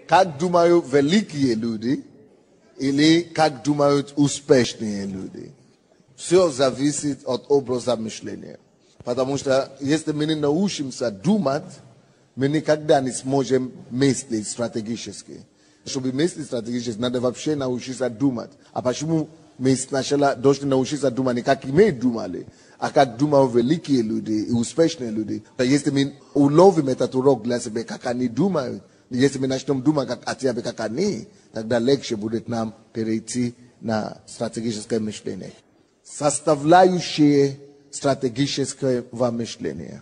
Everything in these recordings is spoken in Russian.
как думают великие люди или как думают успешные люди. Все зависит от образа мышления. Потому что если мы не научимся думать, мы никогда не сможем мыслить стратегически. Чтобы мыслить стратегически, надо вообще научиться думать. А почему мы сначала должны научиться думать не как мы думали, а как думают великие люди и успешные люди? Если мы уловим этот урок для себя, как они думают, если мы начнем думать как они, тогда легче будет нам перейти на стратегическое мышление. Составляющие стратегического мышления.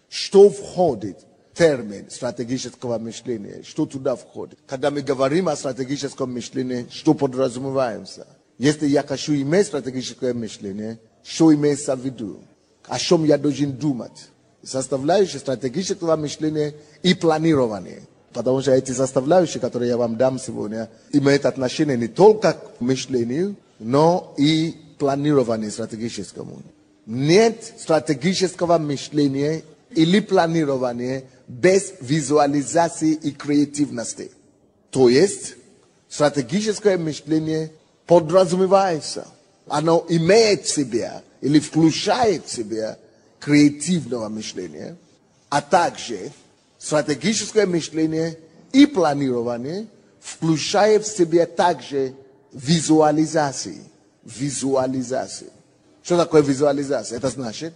Что входит в термин стратегического мышления? Что туда входит? Когда мы говорим о стратегическом мышлении, что подразумеваемся? Если я хочу иметь стратегическое мышление, что имеется в виду? О чем я должен думать? Составляющие стратегического мышления и планирования. Потому что эти составляющие, которые я вам дам сегодня, имеют отношение не только к мышлению, но и планированию стратегическому. Нет стратегического мышления или планирования без визуализации и креативности. То есть, стратегическое мышление подразумевается. Оно имеет в себе или включает в себя креативного мышления, а также стратегическое мышление и планирование включает в себя также визуализации. Визуализации. Что такое визуализация? Это значит,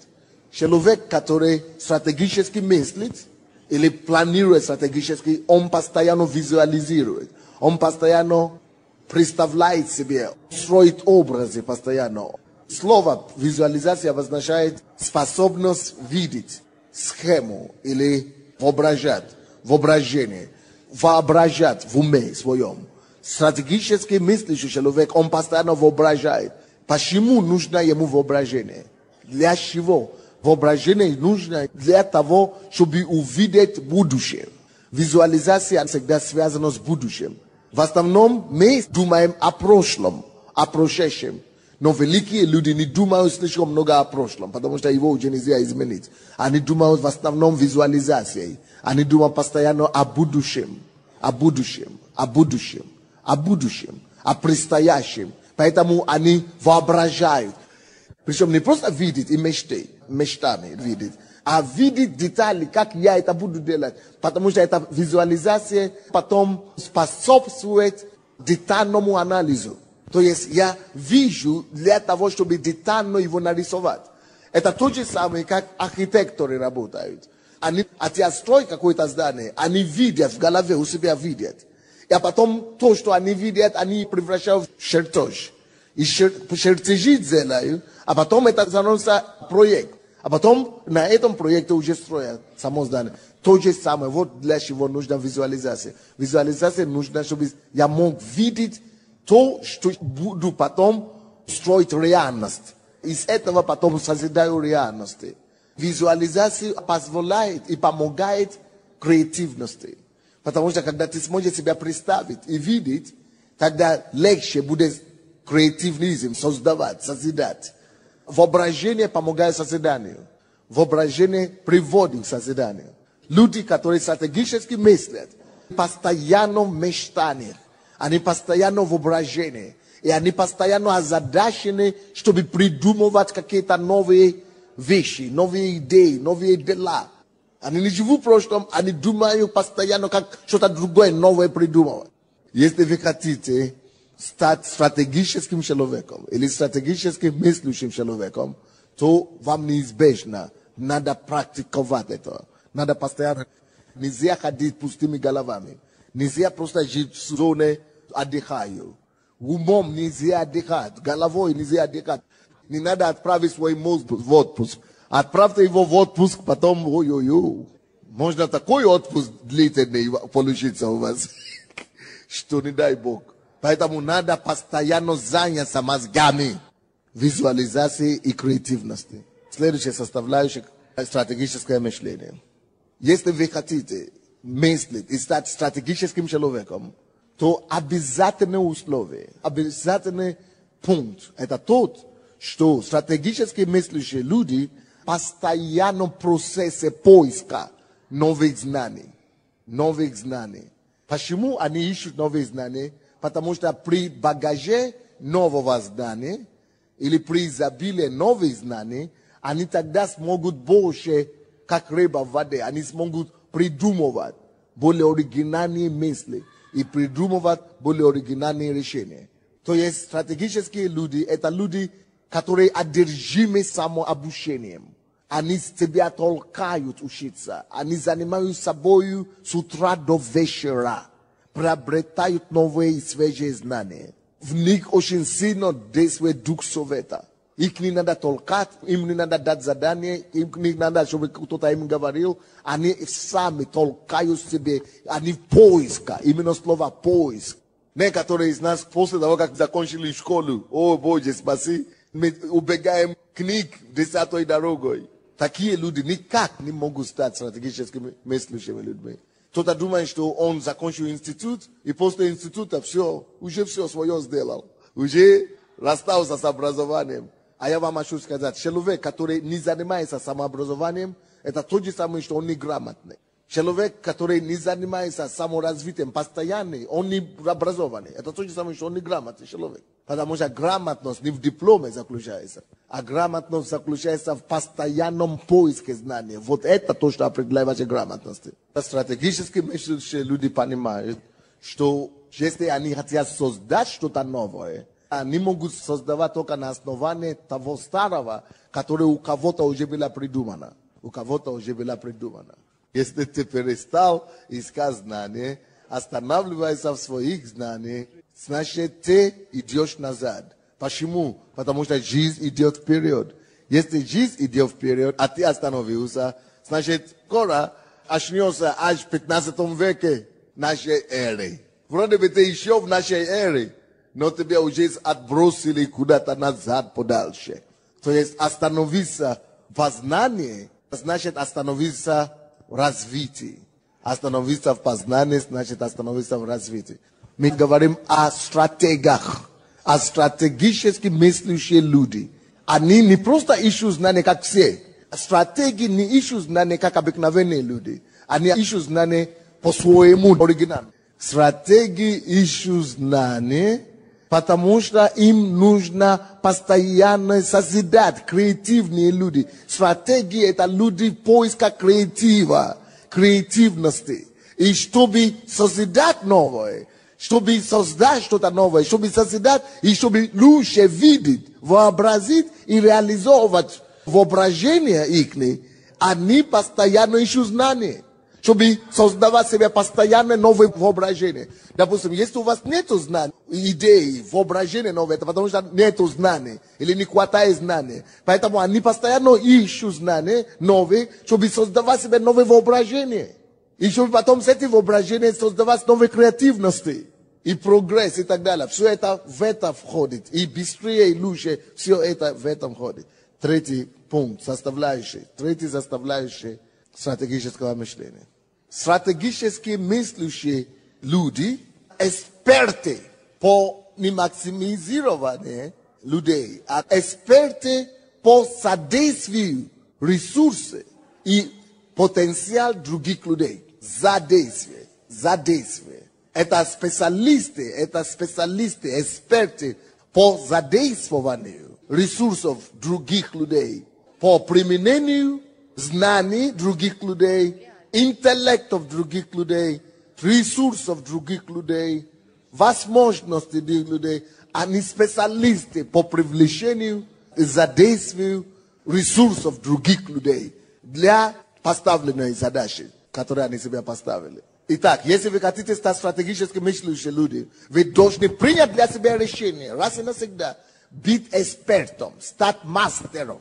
человек, который стратегически мыслит или планирует стратегически, он постоянно визуализирует. Он постоянно представляет себе, строит образы постоянно. Слово визуализация обозначает способность видеть схему или воображать в уме своем. Стратегически мыслящий человек, он постоянно воображает. Почему нужно ему воображение? Для чего? Воображение нужно для того, чтобы увидеть будущее. Визуализация всегда связана с будущим. В основном мы думаем о прошлом, о прошедшем. Но великие люди не думают слишком много о прошлом, потому что его уже нельзя изменить. Они думают в основном визуализацией. Они думают постоянно о будущем, о будущем, о будущем, о будущем, о предстоящем. Поэтому они воображают. Причем не просто видеть и мечтами видеть, а видеть детали, как я это буду делать. Потому что эта визуализация потом способствует детальному анализу. То есть я вижу для того, чтобы детально его нарисовать. Это то же самое, как архитекторы работают. Они отстроят какое-то здание, они видят в голове, у себя видят. А потом то, что они видят, они превращают в чертеж. И чертежи делают, а потом это становится проект. А потом на этом проекте уже строят само здание. То же самое, вот для чего нужна визуализация. Визуализация нужна, чтобы я мог видеть то, что буду потом строить реальность. Из этого потом созидаю реальности. Визуализация позволяет и помогает креативности. Потому что когда ты сможешь себя представить и видеть, тогда легче будет креативизм создавать, созидать. Воображение помогает созиданию. Воображение приводит к созиданию. Люди, которые стратегически мыслят, постоянно в мечтаниях, они постоянно в воображении, и они постоянно озадачены, чтобы придумывать какие-то новые вещи, новые идеи, новые дела. Они не живут в прошлом, они думают постоянно, как что-то другое новое придумывать. Если вы хотите стать стратегическим человеком или стратегически мыслящим человеком, то вам неизбежно надо практиковать это. Надо постоянно. Нельзя ходить пустыми головами. Нельзя просто жить в зоне отдыхаю. Умом нельзя отдыхать, головой нельзя отдыхать. Не надо отправить свой мозг в отпуск. Отправьте его в отпуск, потом, ой-ой-ой. Можно такой отпуск длительный получиться у вас, что не дай Бог. Поэтому надо постоянно заняться мозгами, визуализацией и креативности. Следующая составляющая – стратегическое мышление. Если вы хотите мыслить и стать стратегическим человеком, то обязательное условие, обязательный пункт – это тот, что стратегически мыслящие люди постоянно в процессе поиска новых знаний. Новых знаний. Почему они ищут новые знания? Потому что при багаже нового знания или при изобилии новых знаний, они тогда смогут больше, как рыба в воде, они смогут придумывать более оригинальные мысли и придумывать более оригинальные решения. То есть стратегические люди – это люди, которые одержимы самообучением. Они себя толкают учиться. Они занимаются собой с утра до вечера. Приобретают новые и свежие знания. В них очень сильно действует Дух Совета. Их не надо толкать, им не надо дать задание, им не надо, чтобы кто-то им говорил. Они сами толкают себе, они в поиске. Именно слово поиск. Некоторые из нас после того, как закончили школу, о Боже, спаси, мы убегаем книг 10-й дорогой. Такие люди никак не могут стать стратегическими мыслящими людьми. Кто-то думает, что он закончил институт, и после института все, уже все свое сделал. Уже расстался с образованием. А я вам хочу сказать, человек, который не занимается самообразованием, это то же самое, что он неграмотный. Человек, который не занимается саморазвитием постоянно, он не образованный. Это то же самое, что он неграмотный человек. Потому что грамотность не в дипломе заключается, а грамотность заключается в постоянном поиске знаний. Вот это то, что определяет вашу грамотность. Стратегически мыслящие люди понимают, что если они хотят создать что-то новое, они могут создавать только на основании того старого, которое у кого-то уже было придумано. У кого-то уже было придумано. Если ты перестал искать знания, останавливайся в своих знаниях, значит, ты идешь назад. Почему? Потому что жизнь идет вперед. Если жизнь идет вперед, а ты остановился, значит, скоро очнется аж в 15 веке нашей эры. Вроде бы ты еще в нашей эре, но тебя уже отбросили куда-то назад подальше. То есть остановиться в знании, значит остановиться в развитии. Остановиться в познании, значит остановиться в развитии. Мы говорим о стратегах, о стратегически мыслящие люди. Они не просто ищут знания, как все. Стратеги не ищут знания, как обыкновенные люди. Они ищут знания по своему оригиналу. Стратеги ищут знания, потому что им нужно постоянно созидать, креативные люди. Стратегии – это люди поиска креативности. И чтобы созидать новое, чтобы создать что-то новое, чтобы созидать и чтобы лучше видеть, вообразить и реализовывать воображение их, они постоянно ищут знания. Чтобы создавать себе постоянно новые воображения. Допустим, если у вас нет знаний, идей, воображения новые, это потому что нет знаний или не хватает знаний. Поэтому они постоянно ищут знания новые, чтобы создавать себе новые воображения. И чтобы потом с этим воображением создавать новые креативности. И прогресс и так далее. Все это в это входит. И быстрее и лучше все это в этом входит. Третий пункт, третий составляющий стратегического мышления. Стратегически мыслящие люди, эксперты по не максимизированию людей, а эксперты по содействию ресурсов и потенциал других людей. Задействие. Это специалисты, эксперты по задействованию ресурсов других людей, по применению знаний других людей, интеллектов других людей, ресурсов других людей, возможностей других людей. Они специалисты по привлечению и задействию ресурсов других людей для поставленной задачи, которую они себе поставили. Итак, если вы хотите стать стратегически мыслящими людьми, вы должны принять для себя решение, раз и навсегда, быть экспертом, стать мастером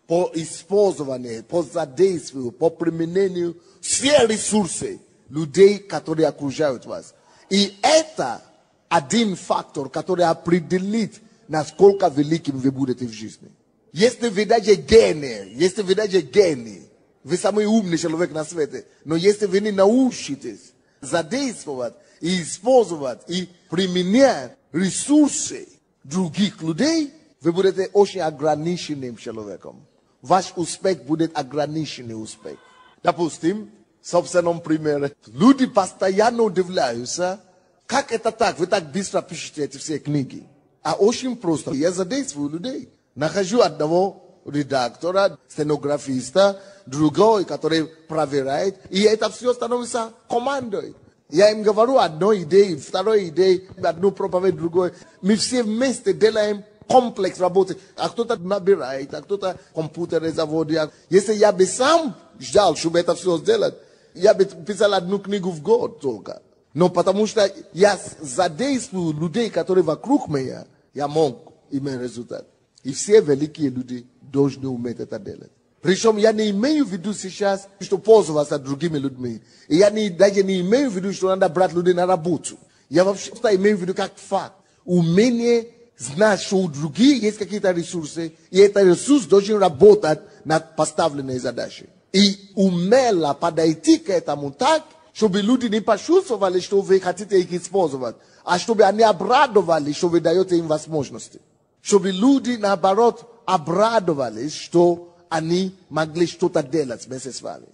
по использованию, по задействию, по применению всех ресурсов людей, которые окружают вас. И это один фактор, который определит, насколько великим вы будете в жизни. Если вы даже гений, вы самый умный человек на свете, но если вы не научитесь задействовать и использовать и применять ресурсы других людей, вы будете очень ограниченным человеком. Ваш успех будет ограниченный успех. Допустим, Собственном примере. Люди постоянно удивляются, как это так, вы так быстро пишете эти все книги. А очень просто. Я задействую людей. Нахожу одного редактора, стенографиста, другой, который проверяет, и это все становится командой. Я им говорю одной идеей, второй идеей, одну проповедь, другой. Мы все вместе делаем комплекс работы. А кто-то набирает, а кто-то компьютеры заводит. Если я бы сам ждал, чтобы это все сделать, я бы писал одну книгу в год только. Но потому что я задействую людей, которые вокруг меня, я мог иметь результат. И все великие люди должны уметь это делать. Причем я не имею в виду сейчас, что пользоваться другими людьми. И я даже не имею в виду, что надо брать людей на работу. Я вообще имею в виду как факт. Умение знать, что у других есть какие-то ресурсы, и этот ресурс должен работать над поставленной задачей. И умело подойти к этому так, чтобы люди не почувствовали, что вы хотите их использовать, а чтобы они обрадовались, что вы даете им возможности. Чтобы люди, наоборот, обрадовались, что они могли что-то делать вместе с вами.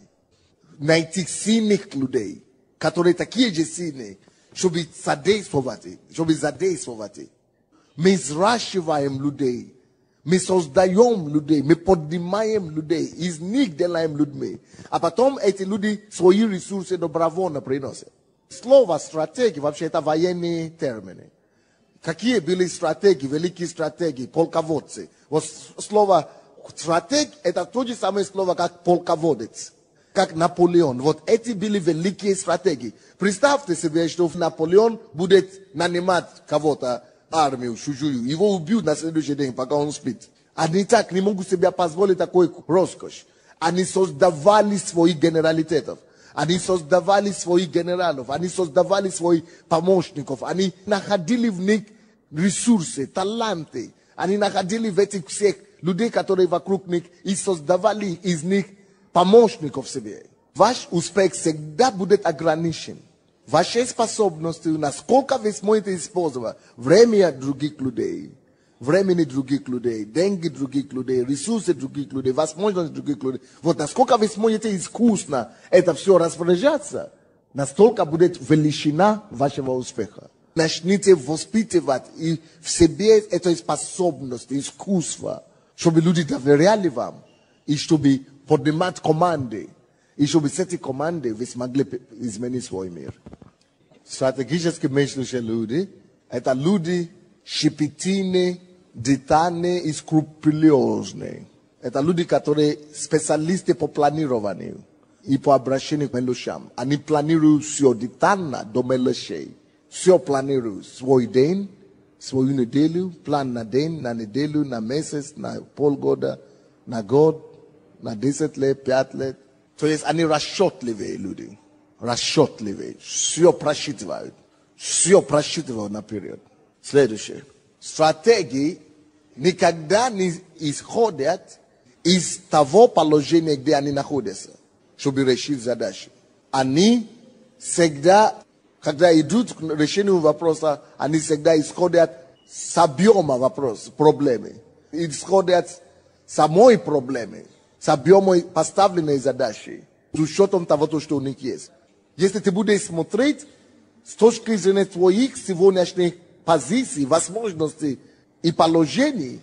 Найти сильных людей, которые такие же сильные, чтобы задействовать. Мы взращиваем людей, мы создаем людей, мы поднимаем людей, из них делаем людьми. А потом эти люди свои ресурсы добровольно приносят. Слово стратегия вообще это военные термины. Какие были стратегии, великие стратегии, полководцы? Вот слово стратег это то же самое слово, как полководец, как Наполеон. Вот эти были великие стратегии. Представьте себе, что Наполеон будет нанимать кого-то, армию, чужую. Его убьют на следующий день, пока он спит. Они так не могут себе позволить такой роскошь. Они создавали своих генералитетов. Они создавали своих генералов. Они создавали своих помощников. Они находили в них ресурсы, таланты. Они находили в этих всех людей, которые вокруг них, и создавали из них помощников себе. Ваш успех всегда будет ограничен. Ваши способности, насколько вы сможете использовать время других людей, времени других людей, деньги других людей, ресурсы других людей, возможности других людей. Вот насколько вы сможете искусно это все распоряжаться, настолько будет величина вашего успеха. Начните воспитывать и в себе этой способности, искусства, чтобы люди доверяли вам, и чтобы поднимать команды. И чтобы с этой командой вы смогли изменить свой мир. Стратегически мыслящие люди – это люди щепетильные, детальные и скрупулезные. Это люди, которые специалисты по планированию и по обращению к мелочам. Они планируют все детально до мелочей. Все планируют. Свой день, свою неделю, план на день, на неделю, на месяц, на полгода, на год, на 10 лет, 5 лет. То есть они расчетливые люди. Расчетливые. Все просчитывают. Все просчитывают наперед. Следующее. Стратегии никогда не исходят из того положения, где они находятся, чтобы решить задачи. Они всегда, когда идут к решению вопроса, они всегда исходят с объема вопроса, проблемы. Исходят с самой проблемы. С объемом поставленной задачи, с учетом того, что у них есть. Если ты будешь смотреть с точки зрения твоих сегодняшних позиций, возможностей и положений,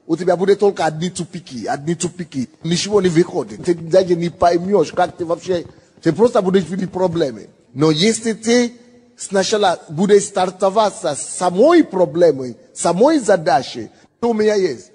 у тебя будет только одни тупики. Ничего не выходит. Ты даже не поймешь, как ты вообще... Ты просто будешь видеть проблемы. Но если ты сначала будешь стартоваться с самой проблемой, самой задачей, что у меня есть?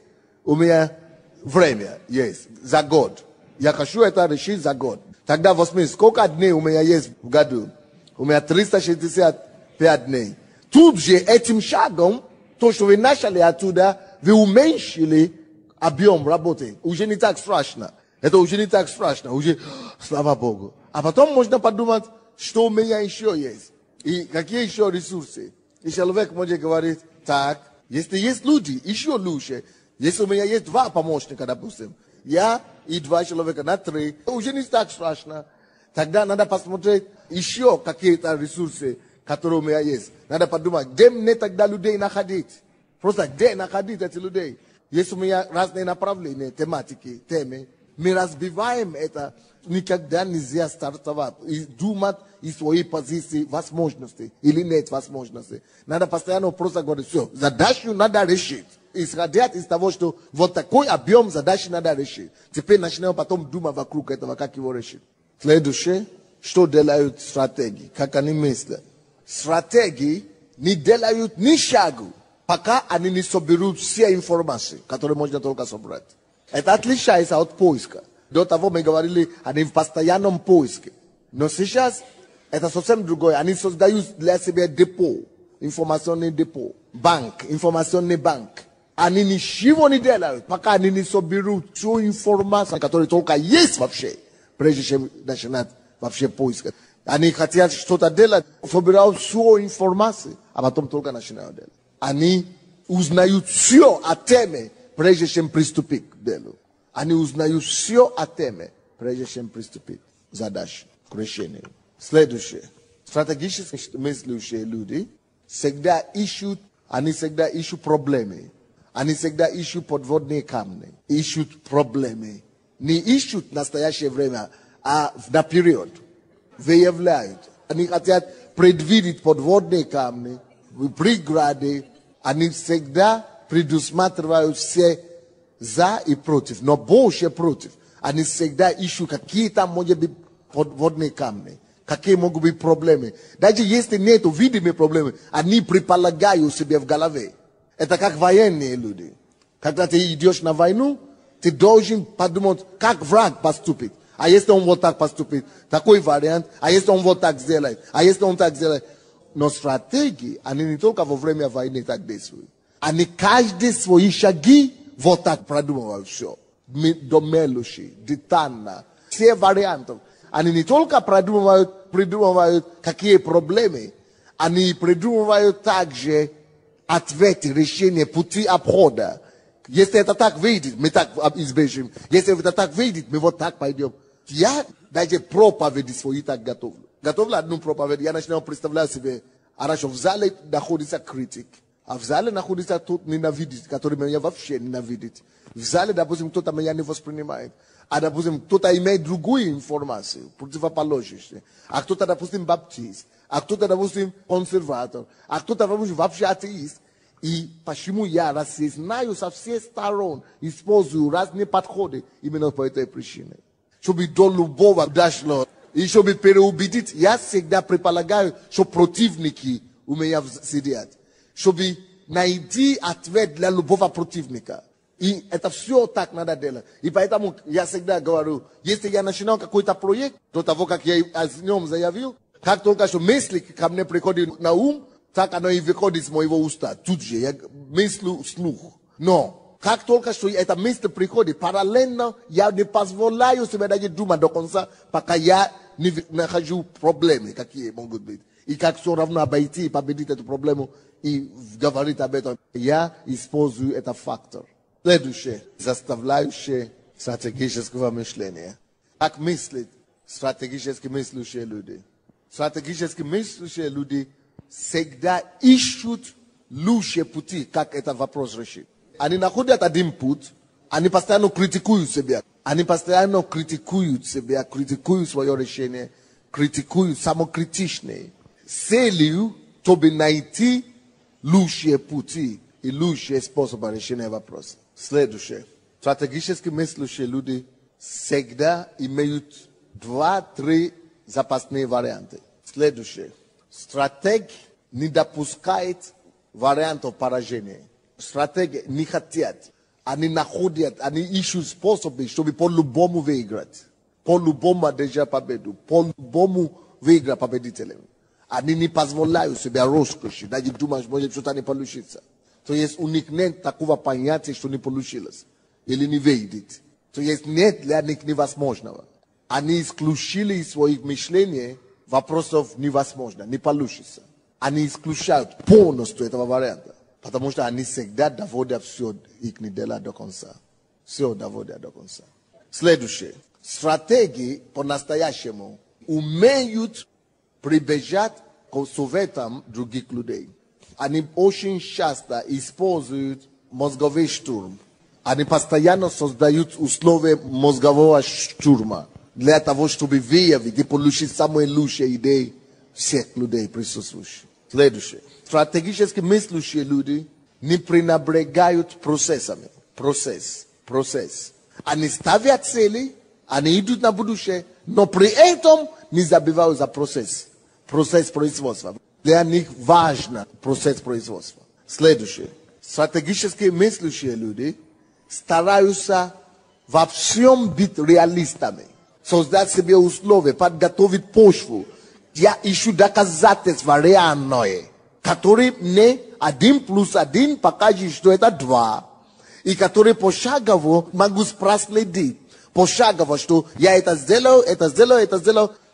У меня... Время есть за год. Я хочу это решить за год. Тогда возьми, сколько дней у меня есть в году? У меня 365 дней. Тут же этим шагом, то, что вы начали оттуда, вы уменьшили объем работы. Уже не так страшно. Это уже не так страшно. Уже, слава Богу. А потом можно подумать, что у меня еще есть. И какие еще ресурсы. И человек может говорить, так, если есть люди, еще лучше. Если у меня есть 2 помощника, допустим, я и 2 человека на 3, уже не так страшно. Тогда надо посмотреть еще какие-то ресурсы, которые у меня есть. Надо подумать, где мне тогда людей находить. Просто где находить этих людей. Есть у меня разные направления, тематики, темы. Мы разбиваем это, никогда нельзя стартовать. И думать из своей позиции возможности или нет возможности. Надо постоянно просто говорить, все, задачу надо решить. Исходя из того, что вот такой объем задачи надо решить. Теперь начинаем потом думать вокруг этого, как его решить. Следующее, что делают стратегии, как они мыслят. Стратегии не делают ни шагу, пока они не соберут все информации, которые можно только собрать. Это отличается от поиска. До того мы говорили, они в постоянном поиске. Но сейчас это совсем другое. Они создают для себя депо, информационный депо, банк, информационный банк. Они ничего не делают, пока они не соберут всю информацию, которая только есть вообще, прежде чем начинать вообще поиск. Они хотят что-то делать, собирают всю информацию, а потом только начинают делать. Они узнают все о теме, прежде чем приступить к делу. Они узнают все о теме, прежде чем приступить к задаче, к решению. Следующее. Стратегически мыслящие люди всегда ищут проблемы. Они всегда ищут подводные камни, ищут проблемы. Не ищут в настоящее время, а наперед. Выявляют. Они хотят предвидеть подводные камни, преграды. Они всегда предусматривают все за и против, но больше против. Они всегда ищут, какие там могут быть подводные камни, какие могут быть проблемы. Даже если нет видимых проблем, они предполагают себе в голове. Это как военные люди. Когда ты идешь на войну, ты должен подумать, как враг поступит. А если он вот так поступит, такой вариант. А если он вот так сделает, а если он так сделает. Но стратегии, они не только во время войны так действуют. Они каждые свои шаги вот так продумывают все. До мелочи, детально. Все варианты. Они не только придумывают какие проблемы, они придумывают также ответы, решения, пути обхода. Если это так выйдет, мы так избежим. Если это так выйдет, мы вот так пойдем. Я даже проповеди свои так готовлю. Готовлю одну проповедь, я начинаю представлять себе, хорошо, в зале находится критик, а в зале находится тот ненавидит, который меня вообще ненавидит. В зале, допустим, кто-то меня не воспринимает. А, допустим, кто-то имеет другую информацию, противоположную. А кто-то, допустим, баптист. А кто-то, допустим, консерватор. А кто-то, допустим, вообще атеист. И почему я разъясняю со всех сторон, использую разные подходы именно по этой причине. Чтобы до любого дошло. И чтобы переубедить, я всегда предполагаю, что противники у меня сидят. Чтобы найти ответ для любого противника. И это все так надо делать. И поэтому я всегда говорю, если я начинал какой-то проект, до того, как я о нем заявил, как только что мысли ко мне приходят на ум, так оно и выходит из моего уста. Тут же я мыслю вслух. Но как только что эта мысль приходит, параллельно я не позволяю себе даже думать до конца, пока я не нахожу проблемы, какие могут быть. И как все равно обойти и победить эту проблему и говорить об этом. Я использую этот фактор. Следующее, заставляющее стратегического мышления. Как мыслят стратегически мыслящие люди? Стратегически мыслящие люди всегда ищут лучшие пути, как этот вопрос решить. Они находят один путь, они постоянно критикуют себя. Они постоянно критикуют себя, критикуют свое решение, критикуют самокритичные. С целью, чтобы найти лучшие пути и лучшие способы решения вопроса. Следующее. Стратегически мыслящие люди всегда имеют 2-3 запасные варианты. Следующее. Стратег не допускает вариантов поражения. Стратеги не хотят. Они находят, они ищут способы, чтобы по-любому выиграть. По-любому одержать победу. По-любому выиграть победителем. Они не позволяют себе роскоши. Даже думают, может что-то не получится. То есть у них нет такого понятия, что не получилось. Или не выйдет. То есть нет для них невозможного. Они исключили из своих мышлений вопросов невозможно, не получится. Они исключают полностью этого варианта. Потому что они всегда доводят все их дела до конца. Все доводят до конца. Следующее. Стратегии по-настоящему умеют прибежать к советам других людей. Они очень часто используют мозговой штурм. Они постоянно создают условия мозгового штурма для того, чтобы выявить и получить самые лучшие идеи всех людей присутствующих. Следующее. Стратегически мыслящие люди не пренебрегают процессами. Процесс. Они ставят цели, они идут на будущее, но при этом не забивают за процесс. Процесс производства. Для них важен процесс производства. Следующее. Стратегически мыслящие люди стараются во всем быть реалистами. Создать себе условия, подготовить почву. Я ищу доказательства реальные, которые мне 1 + 1 покажут, что это 2. И которые пошагово могу проследить. Пошагово, что я это сделал.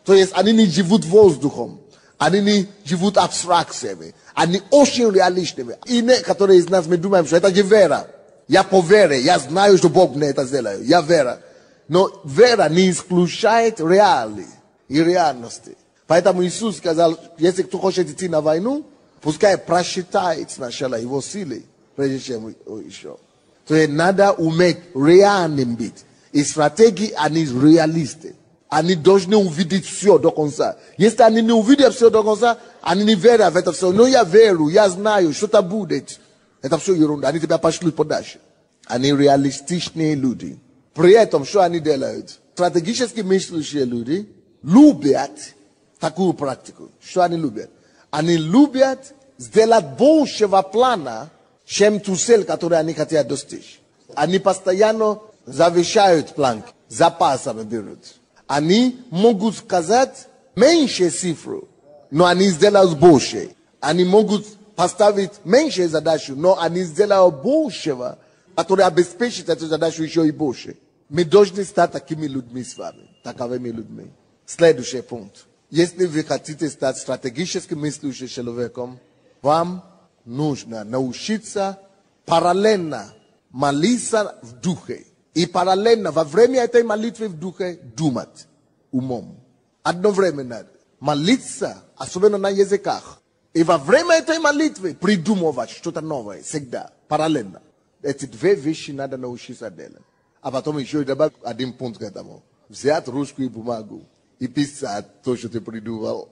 То есть они не живут воздухом. Они не живут абстракциями. Они очень реалистичны. И некоторые из нас мы думаем, что это же вера. Я по вере, я знаю, что Бог мне это сделает. Я вера. Но вера не исключает реальности. Поэтому Иисус сказал, если кто хочет идти на войну, пускай просчитает сначала его силы, прежде чем еще. То есть надо уметь реальным быть. И стратегии, они реалисты. Они должны увидеть все до конца. Если они не увидят все до конца, они не верят в это все. Но я верю, я знаю, что-то будет. Это все ерунда. Они тебя пошлют подальше. Они реалистичные люди. При этом, что они делают? Стратегически мыслящие люди любят такую практику. Что они любят? Они любят сделать большего плана, чем ту цель, которую они хотят достичь. Они постоянно завышают планки, запасами берут. Они могут сказать меньше цифру, но они сделают больше. Они могут поставить меньше задачу, но они сделают большего, который обеспечит эту задачу еще и больше. Мы должны стать такими людьми с вами, таковыми людьми. Следующий пункт. Если вы хотите стать стратегически мыслящим человеком, вам нужно научиться параллельно молиться в духе. И параллельно во время этой молитвы в духе думать умом. Одновременно молиться, особенно на языках. И во время этой молитвы придумывать что-то новое всегда, параллельно. Эти две вещи надо научиться делать. А потом еще и добавить 1 пункт к этому. Взять ручку и бумагу и писать то, что ты придумал.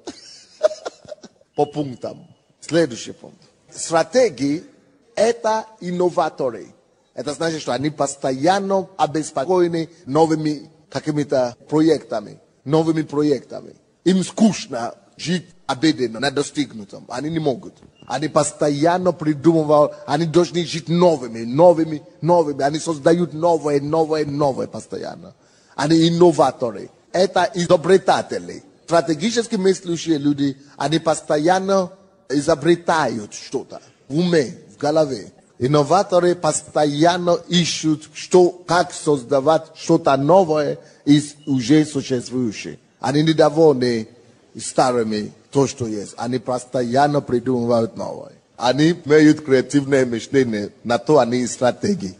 По пунктам. Следующий пункт. Стратегии – это инноваторы. Это значит, что они постоянно обеспокоены новыми какими-то проектами. Им скучно жить обыденно, на достигнутом. Они не могут. Они постоянно придумывают, они должны жить новыми. Они создают новое постоянно. Они инноваторы. Это изобретатели. Стратегически мыслящие люди, они постоянно изобретают что-то в уме, в голове. Инноваторы постоянно ищут, как создавать что-то новое из уже существующего. Они недовольны старыми, то, что есть. Они постоянно придумывают новое. Они имеют креативное мышление, на то они и стратегии.